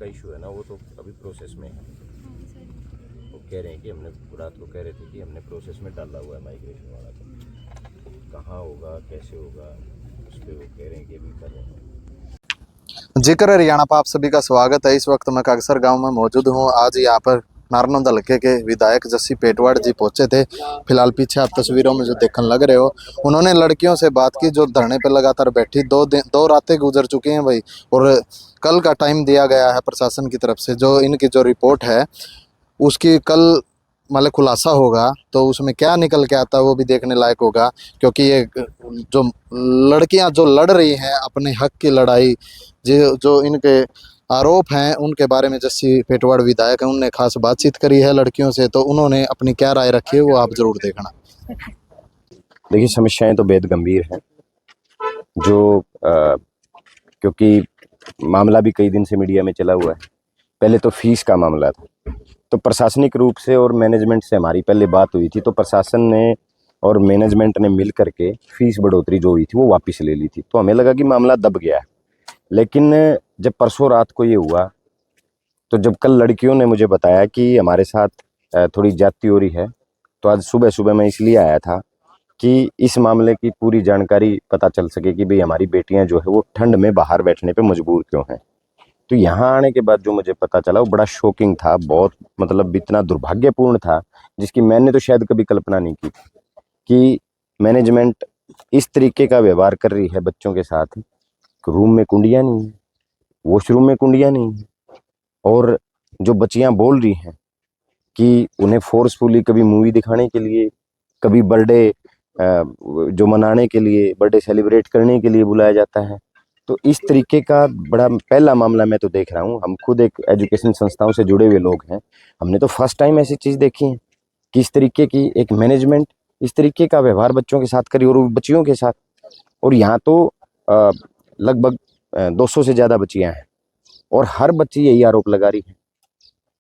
का इशू है ना, वो तो अभी प्रोसेस में है। वो कह रहे हैं कि हमने रात को कह रहे थे कि हमने प्रोसेस में डाला हुआ है माइग्रेशन वाला, तो कहाँ होगा कैसे होगा उस पर वो कह रहे हैं कि अभी कर रहे हैं। जिक्र हरियाणा पर आप सभी का स्वागत है। इस वक्त मैं कागसर गांव में मौजूद हूं। आज यहाँ पर नारनौंद हल्के के विधायक जस्सी पेटवाड़ जी पहुंचे थे। फिलहाल पीछे आप तस्वीरों में जो देखने लग रहे हो, उन्होंने लड़कियों से बात की जो धरने पे लगातार बैठी। दो रातें गुजर चुकी हैं भाई, और कल का टाइम दिया गया है प्रशासन की तरफ से। जो इनकी जो रिपोर्ट है उसकी कल मतलब खुलासा होगा, तो उसमें क्या निकल के आता है वो भी देखने लायक होगा। क्योंकि ये जो लड़कियां जो लड़ रही हैं अपने हक की लड़ाई, जो इनके आरोप हैं उनके बारे में जस्सी पेटवाड़ विधायक हैं, उनने खास बातचीत करी है लड़कियों से। तो उन्होंने अपनी क्या राय रखी है वो आप जरूर देखना। देखिए, समस्याएं तो बेहद गंभीर हैं, जो क्योंकि मामला भी कई दिन से मीडिया में चला हुआ है। पहले तो फीस का मामला था, तो प्रशासनिक रूप से और मैनेजमेंट से हमारी पहले बात हुई थी, तो प्रशासन ने और मैनेजमेंट ने मिल करके फीस बढ़ोतरी जो हुई थी वो वापस ले ली थी। तो हमें लगा कि मामला दब गया है। लेकिन जब परसों रात को ये हुआ, तो जब कल लड़कियों ने मुझे बताया कि हमारे साथ थोड़ी ज्यादती हो रही है, तो आज सुबह सुबह मैं इसलिए आया था कि इस मामले की पूरी जानकारी पता चल सके कि भाई हमारी बेटियां जो है वो ठंड में बाहर बैठने पे मजबूर क्यों हैं। तो यहाँ आने के बाद जो मुझे पता चला वो बड़ा शॉकिंग था, बहुत मतलब इतना दुर्भाग्यपूर्ण था जिसकी मैंने तो शायद कभी कल्पना नहीं की थी कि मैनेजमेंट इस तरीके का व्यवहार कर रही है बच्चों के साथ। रूम में कुंडियाँ नहीं है, वॉशरूम में कुंडियाँ नहीं है, और जो बच्चियाँ बोल रही हैं कि उन्हें फोर्सफुली कभी मूवी दिखाने के लिए, कभी बर्थडे जो मनाने के लिए, बर्थडे सेलिब्रेट करने के लिए बुलाया जाता है। तो इस तरीके का बड़ा पहला मामला मैं तो देख रहा हूँ। हम खुद एक एजुकेशन संस्थाओं से जुड़े हुए लोग हैं, हमने तो फर्स्ट टाइम ऐसी चीज़ देखी है कि इस तरीके की एक मैनेजमेंट इस तरीके का व्यवहार बच्चों के साथ करी, और बच्चियों के साथ। और यहाँ तो लगभग 200 से ज़्यादा बच्चियाँ हैं और हर बच्ची यही आरोप लगा रही है।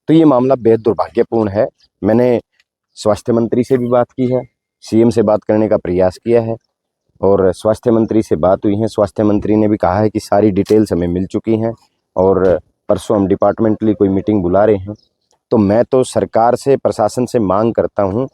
तो ये मामला बेहद दुर्भाग्यपूर्ण है। मैंने स्वास्थ्य मंत्री से भी बात की है, सीएम से बात करने का प्रयास किया है, और स्वास्थ्य मंत्री से बात हुई है। स्वास्थ्य मंत्री ने भी कहा है कि सारी डिटेल्स हमें मिल चुकी हैं और परसों हम डिपार्टमेंटली कोई मीटिंग बुला रहे हैं। तो मैं तो सरकार से, प्रशासन से मांग करता हूं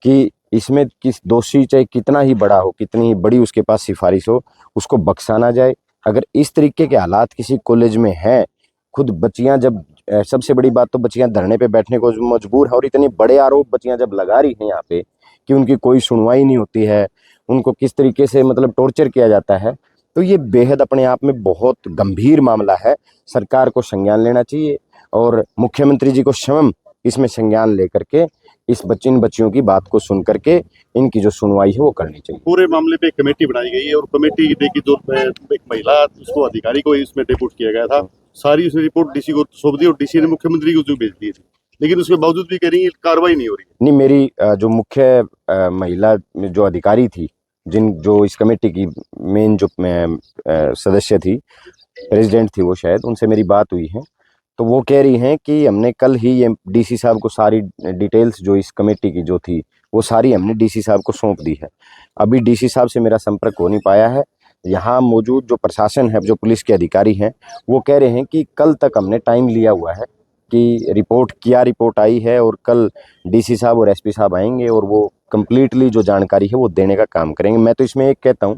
कि इसमें किस दोषी चाहे कितना ही बड़ा हो, कितनी ही बड़ी उसके पास सिफारिश हो, उसको बख्शा ना जाए। अगर इस तरीके के हालात किसी कॉलेज में हैं, खुद बच्चियां जब सबसे बड़ी बात तो बच्चियां धरने पे बैठने को मजबूर है, और इतने बड़े आरोप बच्चियां जब लगा रही हैं यहाँ पे कि उनकी कोई सुनवाई नहीं होती है, उनको किस तरीके से मतलब टॉर्चर किया जाता है, तो ये बेहद अपने आप में बहुत गंभीर मामला है। सरकार को संज्ञान लेना चाहिए और मुख्यमंत्री जी को स्वयं इसमें संज्ञान लेकर के इन बच्चियों की बात को सुन करके इनकी जो सुनवाई है वो करनी चाहिए। पूरे मामले पे एक कमेटी बनाई गई है और कमेटी की जो एक महिला उसको अधिकारी को इसमें डिप्यूट किया गया था। सारी उसने रिपोर्ट डीसी को सौंप दी और डीसी ने मुख्यमंत्री को जो भेज दी थी, लेकिन उसके बावजूद भी कह रही है कार्रवाई नहीं हो रही। नहीं, मेरी जो मुख्य महिला जो अधिकारी थी, जो इस कमेटी की मेन जो सदस्य थी, प्रेसिडेंट थी वो, शायद उनसे मेरी बात हुई है। तो वो कह रही हैं कि हमने कल ही ये डीसी साहब को सारी डिटेल्स जो इस कमेटी की जो थी वो सारी हमने डीसी साहब को सौंप दी है। अभी डीसी साहब से मेरा संपर्क हो नहीं पाया है। यहाँ मौजूद जो प्रशासन है, जो पुलिस के अधिकारी हैं, वो कह रहे हैं कि कल तक हमने टाइम लिया हुआ है कि रिपोर्ट आई है, और कल डीसी साहब और एसपी साहब आएंगे और वो कंप्लीटली जो जानकारी है वो देने का काम करेंगे। मैं तो इसमें एक कहता हूँ,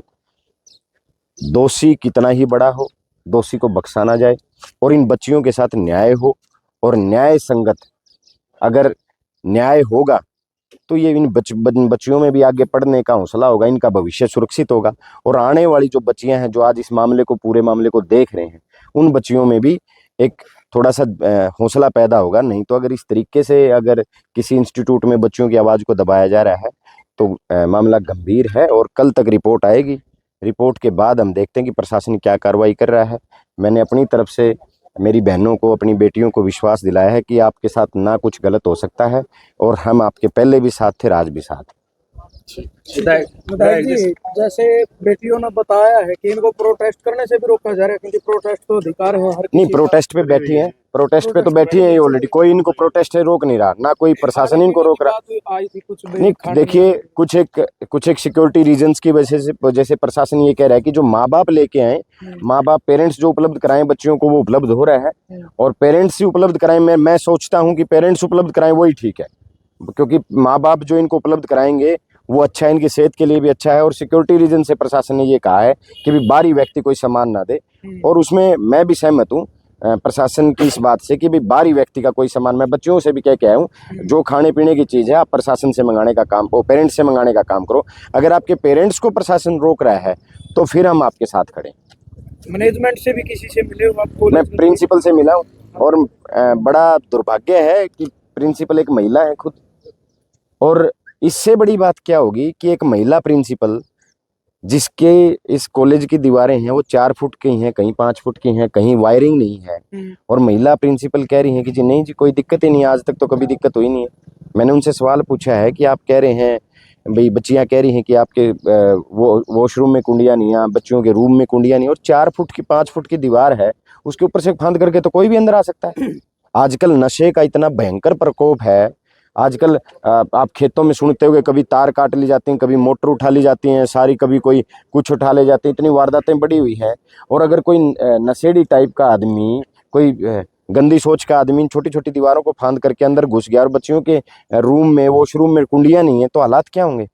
दोषी कितना ही बड़ा हो, दोषी को बख्शा ना जाए और इन बच्चियों के साथ न्याय हो, और न्याय संगत अगर न्याय होगा तो ये इन बच्चियों में भी आगे पढ़ने का हौसला होगा, इनका भविष्य सुरक्षित होगा, और आने वाली जो बच्चियां हैं जो आज इस पूरे मामले को देख रहे हैं, उन बच्चियों में भी एक थोड़ा सा हौसला पैदा होगा। नहीं तो अगर इस तरीके से अगर किसी इंस्टीट्यूट में बच्चियों की आवाज़ को दबाया जा रहा है तो मामला गंभीर है, और कल तक रिपोर्ट आएगी। रिपोर्ट के बाद हम देखते हैं कि प्रशासन क्या कार्रवाई कर रहा है। मैंने अपनी तरफ से मेरी बहनों को, अपनी बेटियों को विश्वास दिलाया है कि आपके साथ ना कुछ गलत हो सकता है, और हम आपके पहले भी साथ थे, आज भी साथ। विधायक जी, जैसे बेटियों ने बताया है कि इनको प्रोटेस्ट करने से भी रोका जा रहा है, क्योंकि प्रोटेस्ट तो अधिकार है हर नहीं, किसी प्रोटेस्ट पे बैठी हैं, प्रोटेस्ट पे तो बैठी है ऑलरेडी, कोई इनको प्रोटेस्ट से रोक नहीं रहा, ना कोई प्रशासन इनको रोक रहा। आई थी कुछ नहीं देखिए, कुछ एक सिक्योरिटी रीजंस की वजह से प्रशासन ये कह रहा है कि जो माँ बाप लेके आए, माँ बाप पेरेंट्स जो उपलब्ध कराएं बच्चियों को वो उपलब्ध हो रहा है, और पेरेंट्स ही उपलब्ध कराएं। मैं सोचता हूं कि पेरेंट्स उपलब्ध कराएं वही ठीक है, क्योंकि माँ बाप जो इनको उपलब्ध कराएंगे वो अच्छा है, इनकी सेहत के लिए भी अच्छा है। और सिक्योरिटी रीजन से प्रशासन ने ये कहा है कि भी बाहरी व्यक्ति कोई सामान ना दे, और उसमें मैं भी सहमत हूँ प्रशासन की इस बात से कि भी बाहरी व्यक्ति का कोई सामान, मैं बच्चों से भी कह के आया हूँ, जो खाने पीने की चीज़ है आप प्रशासन से मंगाने का काम करो, पेरेंट्स से मंगाने का काम करो। अगर आपके पेरेंट्स को प्रशासन रोक रहा है तो फिर हम आपके साथ खड़े। मैनेजमेंट से भी किसी से मिले हो आप? मैं प्रिंसिपल से मिला हूँ, और बड़ा दुर्भाग्य है कि प्रिंसिपल एक महिला है खुद, और इससे बड़ी बात क्या होगी कि एक महिला प्रिंसिपल जिसके इस कॉलेज की दीवारें हैं वो 4 फुट की हैं, कहीं 5 फुट की हैं, कहीं वायरिंग नहीं है, और महिला प्रिंसिपल कह रही हैं कि जी नहीं जी कोई दिक्कत ही नहीं है, आज तक तो कभी दिक्कत हुई नहीं है। मैंने उनसे सवाल पूछा है कि आप कह रहे हैं भाई, बच्चियां कह रही हैं कि आपके वॉशरूम में कुंडियां नहीं है, बच्चों के रूम में कुंडियां नहीं, और 4 फुट की 5 फुट की दीवार है, उसके ऊपर से फांद करके तो कोई भी अंदर आ सकता है। आजकल नशे का इतना भयंकर प्रकोप है, आजकल आप खेतों में सुनते होंगे कभी तार काट ली जाती हैं, कभी मोटर उठा ली जाती हैं सारी, कभी कोई कुछ उठा ले जाते हैं, इतनी वारदातें बढ़ी हुई हैं। और अगर कोई नशेड़ी टाइप का आदमी, कोई गंदी सोच का आदमी छोटी छोटी दीवारों को फांद करके अंदर घुस गया, और बच्चियों के रूम में वॉशरूम में कुंडियां नहीं है, तो हालात क्या होंगे।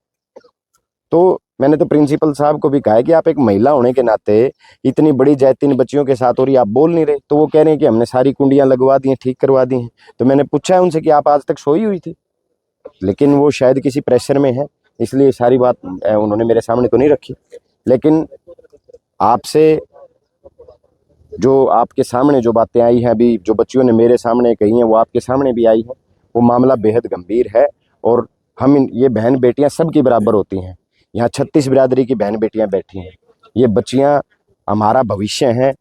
तो मैंने तो प्रिंसिपल साहब को भी कहा है कि आप एक महिला होने के नाते इतनी बड़ी जायती इन बच्चियों के साथ हो रही, आप बोल नहीं रहे। तो वो कह रहे हैं कि हमने सारी कुंडियां लगवा दी हैं, ठीक करवा दी हैं। तो मैंने पूछा है उनसे कि आप आज तक सोई हुई थी, लेकिन वो शायद किसी प्रेशर में है, इसलिए सारी बात उन्होंने मेरे सामने तो नहीं रखी। लेकिन आपसे जो आपके सामने जो बातें आई हैं अभी, जो बच्चियों ने मेरे सामने कही हैं, वो आपके सामने भी आई हैं, वो मामला बेहद गंभीर है। और हम ये बहन बेटियां सबकी बराबर होती हैं। यहाँ 36 बिरादरी की बहन बेटियां बैठी हैं, ये बच्चियां हमारा भविष्य हैं,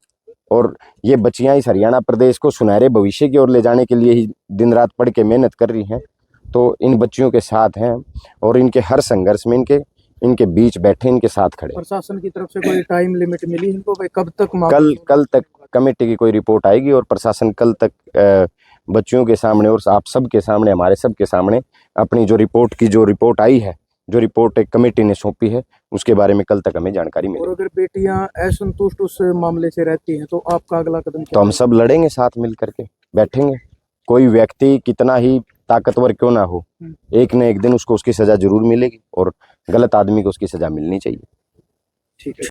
और ये बच्चियां इस हरियाणा प्रदेश को सुनहरे भविष्य की ओर ले जाने के लिए ही दिन रात पढ़ के मेहनत कर रही हैं। तो इन बच्चियों के साथ हैं, और इनके हर संघर्ष में इनके बीच बैठे, इनके साथ खड़े। प्रशासन की तरफ से कोई टाइम लिमिट मिली इनको भाई कब तक? कल तक कमेटी की कोई रिपोर्ट आएगी, और प्रशासन कल तक बच्चियों के सामने और आप सबके सामने, हमारे सबके सामने अपनी जो रिपोर्ट आई है, जो रिपोर्ट एक कमेटी ने सौंपी है, उसके बारे में कल तक हमें जानकारी मिलेगी। और अगर बेटियां असंतुष्ट उस मामले से रहती हैं तो आपका अगला कदम क्या? तो हम सब लड़ेंगे, साथ मिल करके बैठेंगे। कोई व्यक्ति कितना ही ताकतवर क्यों ना हो, एक न एक दिन उसको उसकी सजा जरूर मिलेगी, और गलत आदमी को उसकी सजा मिलनी चाहिए। ठीक है।